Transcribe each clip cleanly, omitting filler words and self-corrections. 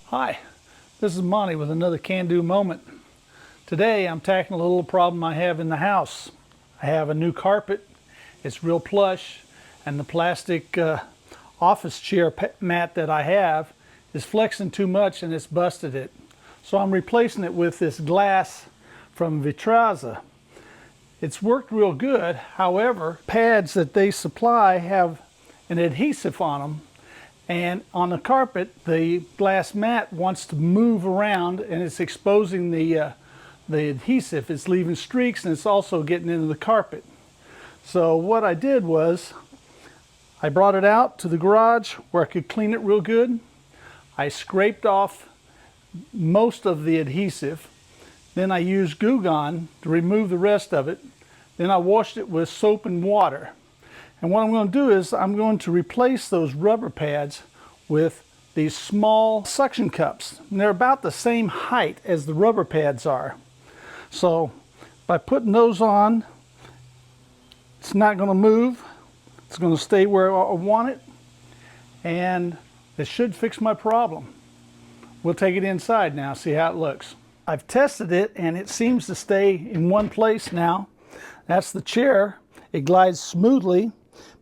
Hi, this is Monty with another can-do moment. Today I'm tackling a little problem I have in the house. I have a new carpet. It's real plush, and the plastic office chair mat that I have is flexing too much and it's busted it. So I'm replacing it with this glass from Vitrazza. It's worked real good. However, pads that they supply have an adhesive on them, and on the carpet the glass mat wants to move around and it's exposing the adhesive. It's leaving streaks and it's also getting into the carpet. So what I did was I brought it out to the garage where I could clean it real good. I scraped off most of the adhesive. Then I used Goo Gone to remove the rest of it. Then I washed it with soap and water. And what I'm going to do is I'm going to replace those rubber pads with these small suction cups. And they're about the same height as the rubber pads are. So by putting those on, it's not going to move. It's going to stay where I want it. And it should fix my problem. We'll take it inside now, see how it looks. I've tested it and it seems to stay in one place now. That's the chair. It glides smoothly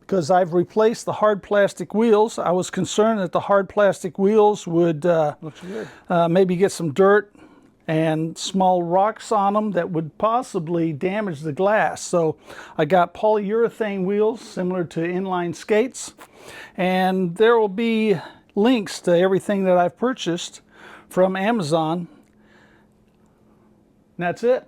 because I've replaced the hard plastic wheels. I was concerned that the hard plastic wheels would maybe get some dirt and small rocks on them that would possibly damage the glass. So I got polyurethane wheels similar to inline skates, and there will be links to everything that I've purchased from Amazon. And that's it.